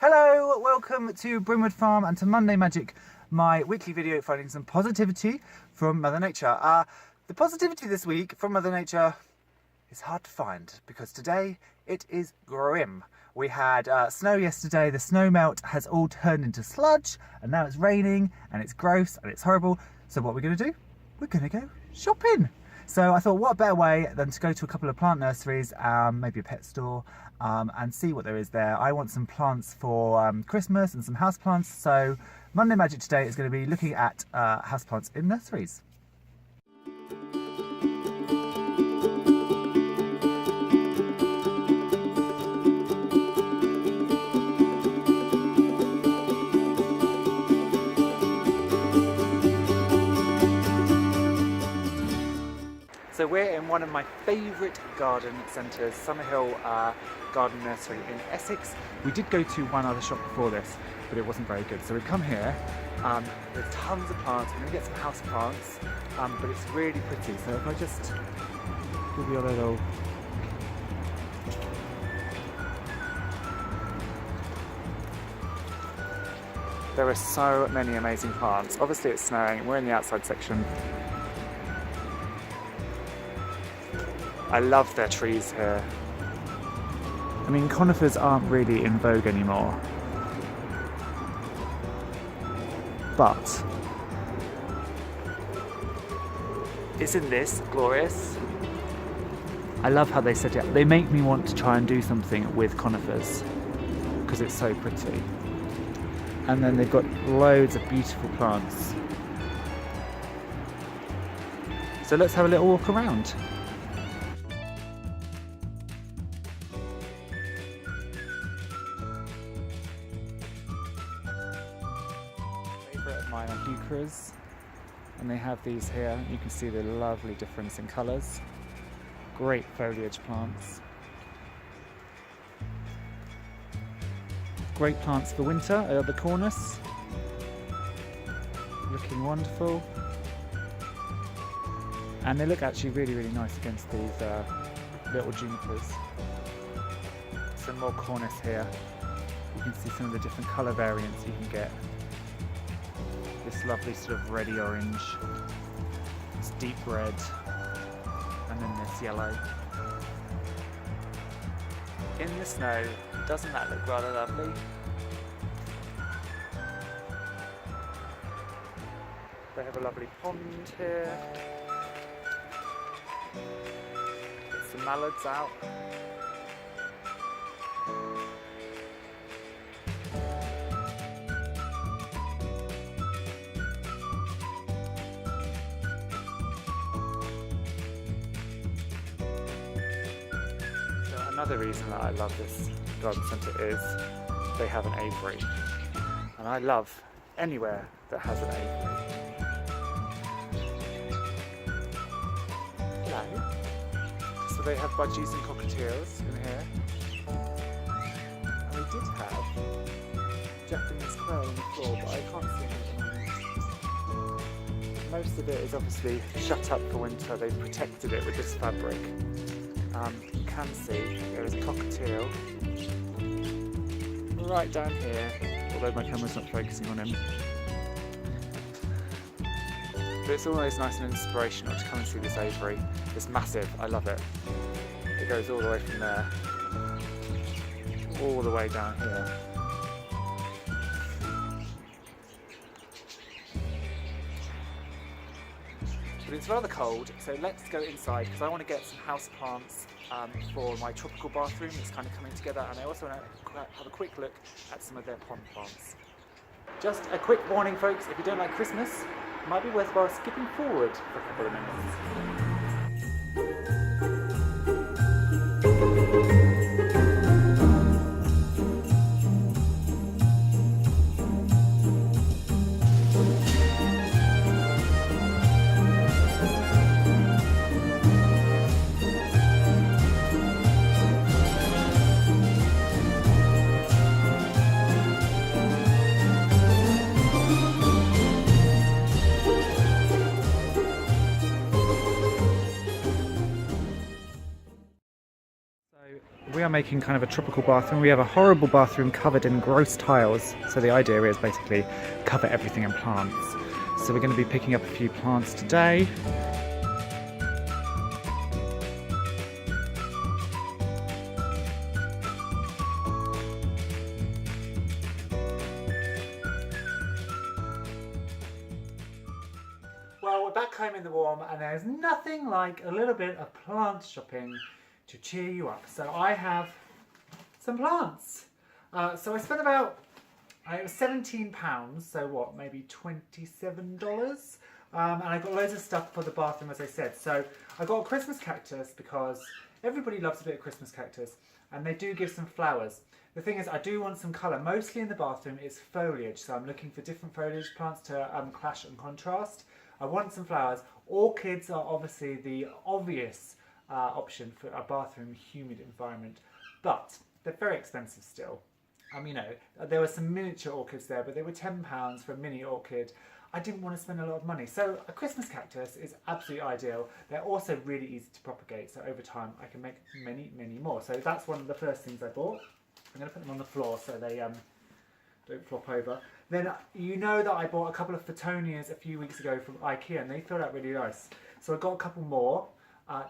Hello, welcome to Brimwood Farm and to Monday Magic, my weekly video finding some positivity from Mother Nature. The positivity this week from Mother Nature is hard to find because today it is grim. We had snow yesterday, the snow melt has all turned into sludge and now it's raining and it's gross and it's horrible. So what we're going to do? We're going to go shopping. So I thought what a better way than to go to a couple of plant nurseries, maybe a pet store, and see what there is there. I want some plants for Christmas and some house plants. So Monday Magic today is going to be looking at house plants in nurseries. So we're in one of my favourite garden centres, Summerhill Garden Nursery in Essex. We did go to one other shop before this, but it wasn't very good. So we've come here, there's tons of plants, we're going to get some house plants, but it's really pretty. So if I just give you a little... There are so many amazing plants. Obviously it's snowing, we're in the outside section. I love their trees here. I mean, conifers aren't really in vogue anymore. But isn't this glorious? I love how they set it up. They make me want to try and do something with conifers because it's so pretty. And then they've got loads of beautiful plants. So let's have a little walk around. Mine are heucheras, and they have these here. You can see the lovely difference in colours. Great foliage plants. Great plants for winter at the cornice. Looking wonderful. And they look actually really, really nice against these little junipers. Some more cornice here. You can see some of the different colour variants you can get. This lovely sort of reddy orange, this deep red, and then this yellow. In the snow, doesn't that look rather lovely? They have a lovely pond here. Get some mallards out. Another reason that I love this garden centre is they have an aviary, and I love anywhere that has an aviary. Hello. So they have budgies and cockatiels in here, and they did have Japanese quail on the floor, but I can't see anything at the moment. Most of it is obviously shut up for winter. They've protected it with this fabric. You can see there is a cockatiel right down here, although my camera's not focusing on him. But it's always nice and inspirational to come and see this aviary. It's massive, I love it. It goes all the way from there, all the way down here. But it's rather cold, so let's go inside because I want to get some house plants for my tropical bathroom that's kind of coming together, and I also want to have a quick look at some of their pond plants. Just a quick warning folks, if you don't like Christmas, it might be worthwhile skipping forward for a couple of minutes. making kind of a tropical bathroom. We have a horrible bathroom covered in gross tiles. So the idea is basically cover everything in plants. So we're going to be picking up a few plants today. Well, we're back home in the warm, and there's nothing like a little bit of plant shopping to cheer you up. So I have some plants. So I spent about it was £17, so what, maybe $27? And I got loads of stuff for the bathroom, as I said. So I got a Christmas cactus because everybody loves a bit of Christmas cactus, and they do give some flowers. The thing is, I do want some colour. Mostly in the bathroom it's foliage, so I'm looking for different foliage plants to clash and contrast. I want some flowers. Orchids are obviously the obvious option for a bathroom humid environment, but they're very expensive still. You know, there were some miniature orchids there, but they were £10 for a mini orchid. I didn't want to spend a lot of money. So a Christmas cactus is absolutely ideal. They're also really easy to propagate, so over time I can make many, many more. So that's one of the first things I bought. I'm going to put them on the floor so they don't flop over. Then you know that I bought a couple of Photonias a few weeks ago from IKEA, and they filled out really nice. So I got a couple more.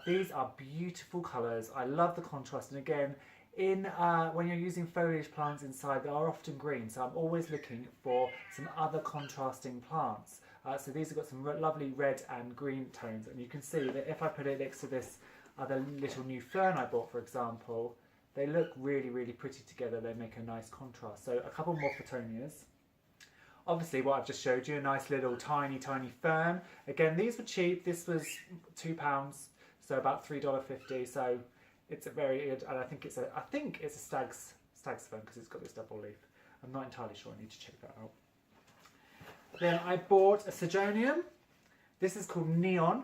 These are beautiful colours. I love the contrast, and again, when you're using foliage plants inside, they are often green, so I'm always looking for some other contrasting plants. So these have got some lovely red and green tones, and you can see that if I put it next to this other little new fern I bought, for example, they look really, really pretty together. They make a nice contrast. So a couple more Photonias. Obviously what I've just showed you, a nice little tiny fern. Again, these were cheap. This was £2, so about $3.50. So it's a very good, and I think it's a stag's fern because it's got this double leaf. I'm not entirely sure. I need to check that out. Then I bought a Sigonium. This is called Neon.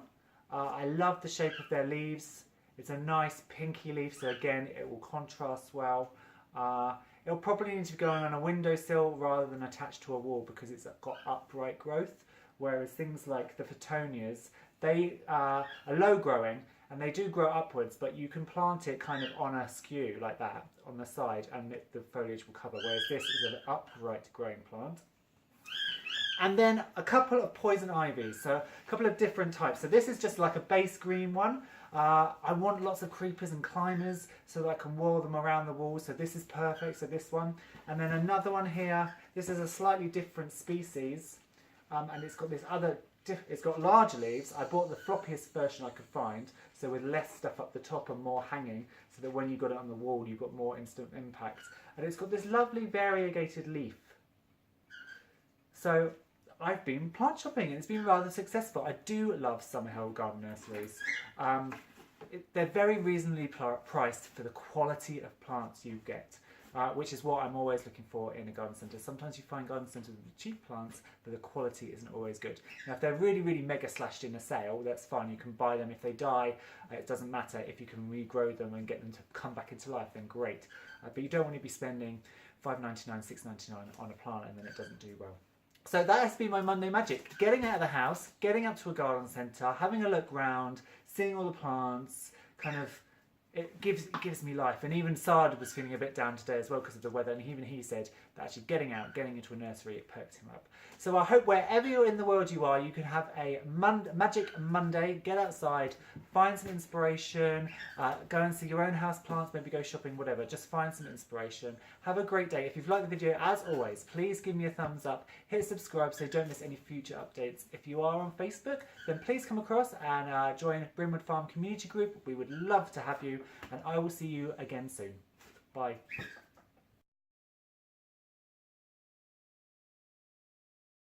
I love the shape of their leaves. It's a nice pinky leaf, so again it will contrast well. It'll probably need to be going on a windowsill rather than attached to a wall because it's got upright growth, whereas things like the Photonias, they are low growing and they do grow upwards, but you can plant it kind of on a skew like that on the side and the foliage will cover, whereas this is an upright growing plant. And then a couple of poison ivies, so a couple of different types. So this is just like a base green one. I want lots of creepers and climbers so that I can wall them around the walls, so this is perfect, so this one. And then another one here, this is a slightly different species, and it's got this other, it's got larger leaves. I bought the floppiest version I could find, so with less stuff up the top and more hanging, so that when you got it on the wall you've got more instant impact. And it's got this lovely variegated leaf. So I've been plant shopping and it's been rather successful. I do love Summerhill Garden Nurseries. They're very reasonably priced for the quality of plants you get, which is what I'm always looking for in a garden centre. Sometimes you find garden centres with cheap plants, but the quality isn't always good. Now, if they're really, really mega slashed in a sale, that's fine. You can buy them. If they die, it doesn't matter. If you can regrow them and get them to come back into life, then great. But you don't want to be spending $5.99, $6.99 on a plant and then it doesn't do well. So that has been my Monday magic. Getting out of the house, getting up to a garden centre, having a look round, seeing all the plants, kind of, it gives me life. And even Sard was feeling a bit down today as well because of the weather, and even he said that actually getting out, getting into a nursery, it perked him up. So I hope wherever you're in the world you are, you can have a magic Monday, get outside, find some inspiration, go and see your own house plants, maybe go shopping, whatever, just find some inspiration. Have a great day. If you've liked the video, as always, please give me a thumbs up, hit subscribe so you don't miss any future updates. If you are on Facebook, then please come across and join Brimwood Farm community group. We would love to have you, and I will see you again soon. Bye.